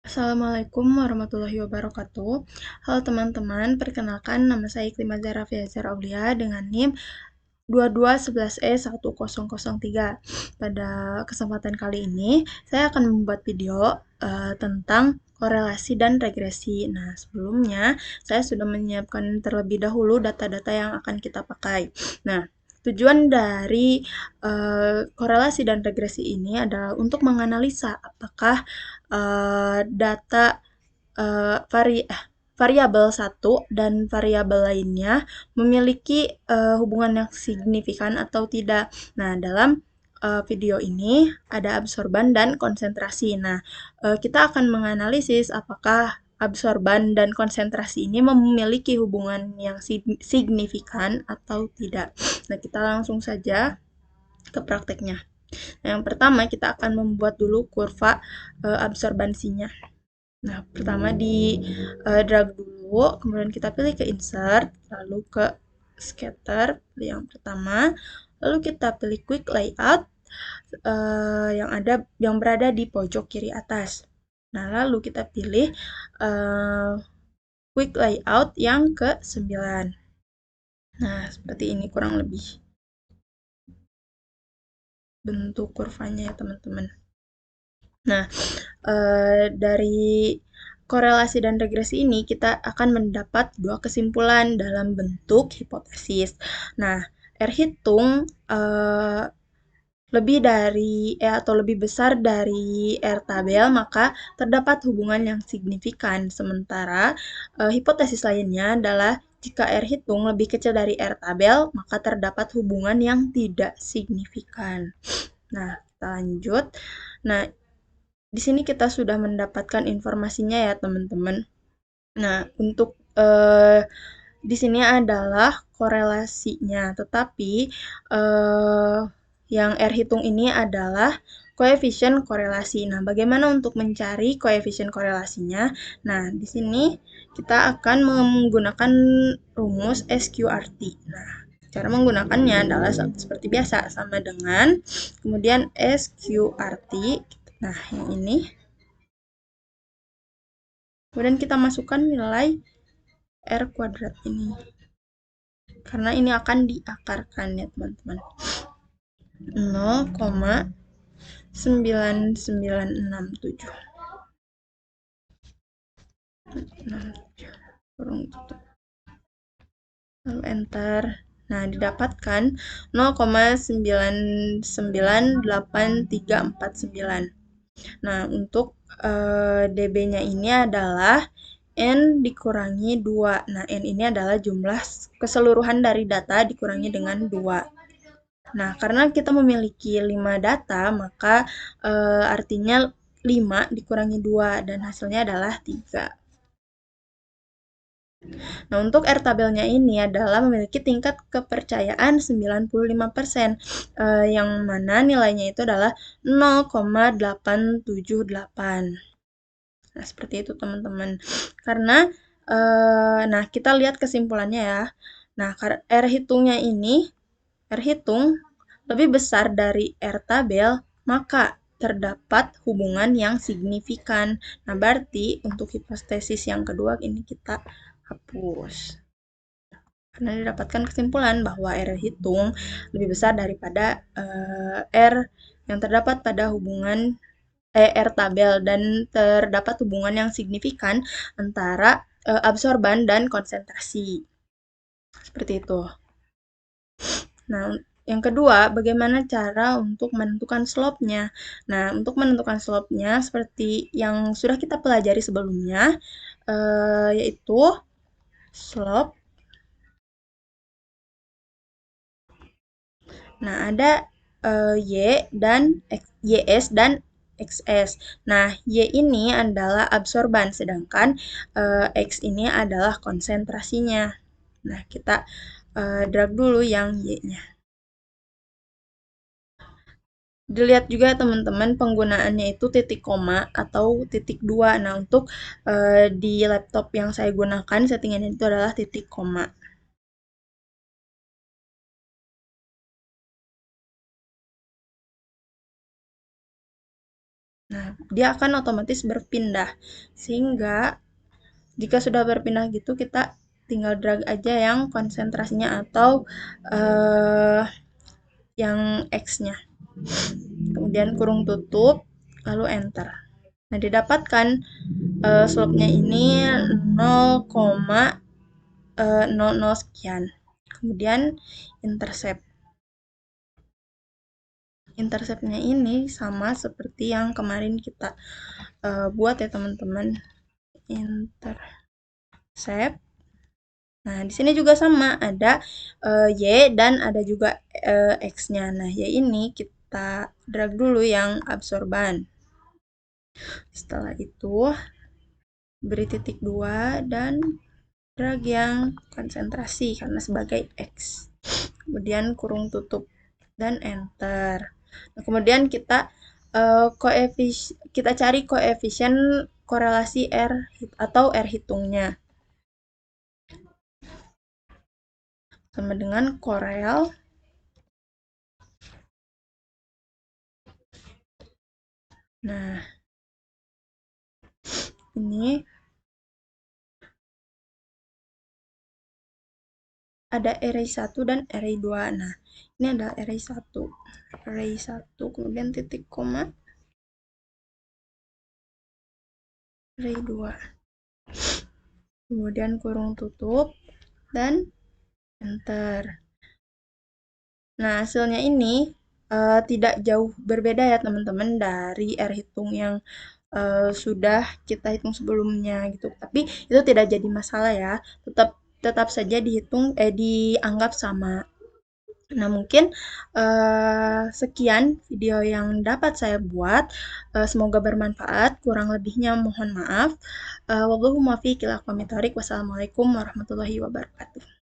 Assalamualaikum warahmatullahi wabarakatuh. Halo teman-teman, perkenalkan nama saya Iklim Azhara Fiazar Aulia dengan NIM 2211E1003. Pada kesempatan kali ini, saya akan membuat video tentang korelasi dan regresi. Nah, sebelumnya saya sudah menyiapkan terlebih dahulu data-data yang akan kita pakai. Nah, tujuan dari korelasi dan regresi ini adalah untuk menganalisa apakah data variabel satu dan variabel lainnya memiliki hubungan yang signifikan atau tidak. Nah, dalam video ini ada absorban dan konsentrasi. Nah, kita akan menganalisis apakah absorban dan konsentrasi ini memiliki hubungan yang signifikan atau tidak. Nah, kita langsung saja ke prakteknya. Nah, yang pertama kita akan membuat dulu kurva absorbansinya. Nah, pertama di drag dulu, kemudian kita pilih ke insert, lalu ke scatter, pilih yang pertama, lalu kita pilih quick layout yang berada di pojok kiri atas. Nah, lalu kita pilih quick layout yang ke 9. Nah, seperti ini kurang lebih bentuk kurvanya ya teman-teman. Nah, dari korelasi dan regresi ini kita akan mendapat dua kesimpulan dalam bentuk hipotesis. Nah, R hitung atau lebih besar dari R tabel, maka terdapat hubungan yang signifikan. Sementara hipotesis lainnya adalah jika R hitung lebih kecil dari R tabel, maka terdapat hubungan yang tidak signifikan. Nah, kita lanjut. Nah, di sini kita sudah mendapatkan informasinya ya, teman-teman. Nah, untuk di sini adalah korelasinya, tetapi yang R hitung ini adalah koefisien korelasi. Nah, bagaimana untuk mencari koefisien korelasinya? Nah, di sini kita akan menggunakan rumus SQRT. Nah, cara menggunakannya adalah seperti biasa, sama dengan kemudian SQRT. Nah, yang ini. Kemudian kita masukkan nilai R kuadrat ini. Karena ini akan diakarkan ya teman-teman. 0,9967. Lalu enter. Nah, didapatkan 0,998349. Nah, untuk dB-nya ini adalah N dikurangi 2. Nah, N ini adalah jumlah keseluruhan dari data dikurangi dengan 2. Nah, karena kita memiliki 5 data, maka artinya 5 dikurangi 2, dan hasilnya adalah 3. Nah, untuk R tabelnya ini adalah memiliki tingkat kepercayaan 95%, yang mana nilainya itu adalah 0,878. Nah, seperti itu teman-teman. Karena, nah kita lihat kesimpulannya ya. Nah, R hitungnya ini, R hitung lebih besar dari R tabel, maka terdapat hubungan yang signifikan. Nah, berarti untuk hipotesis yang kedua ini kita hapus. Karena didapatkan kesimpulan bahwa R hitung lebih besar daripada R yang terdapat pada hubungan R tabel, dan terdapat hubungan yang signifikan antara absorban dan konsentrasi. Seperti itu. Nah, yang kedua, bagaimana cara untuk menentukan slope-nya? Nah, untuk menentukan slope-nya seperti yang sudah kita pelajari sebelumnya, yaitu slope. Nah, ada YS dan XS. Nah, Y ini adalah absorban, sedangkan X ini adalah konsentrasinya. Nah, kita drag dulu yang Y-nya. Dilihat juga teman-teman penggunaannya itu titik koma atau titik 2. Nah, untuk di laptop yang saya gunakan settingannya itu adalah titik koma. Nah, dia akan otomatis berpindah. Sehingga jika sudah berpindah gitu, kita tinggal drag aja yang konsentrasinya atau yang X-nya. Kemudian kurung tutup, lalu enter. Nah, didapatkan slope-nya ini 0,00 sekian. Kemudian intercept. Intercept-nya ini sama seperti yang kemarin kita buat ya teman-teman. Intercept. Nah, di sini juga sama, ada Y dan ada juga X-nya. Nah, Y ini kita drag dulu yang absorban. Setelah itu, beri titik 2 dan drag yang konsentrasi karena sebagai X. Kemudian kurung tutup dan enter. Nah, kemudian kita kita cari koefisien korelasi R atau R hitungnya. Sama dengan korel nah, ini ada array 1 dan array 2. Nah, ini adalah array 1. Array 1, kemudian titik koma, array 2. Kemudian kurung tutup, dan enter. Nah, hasilnya ini tidak jauh berbeda ya teman-teman dari R hitung yang sudah kita hitung sebelumnya gitu. Tapi itu tidak jadi masalah ya. Tetap saja dianggap sama. Nah, mungkin sekian video yang dapat saya buat. Semoga bermanfaat. Kurang lebihnya mohon maaf. Wabillahi muwaffiq ila aqwamit thoriq. Wassalamualaikum warahmatullahi wabarakatuh.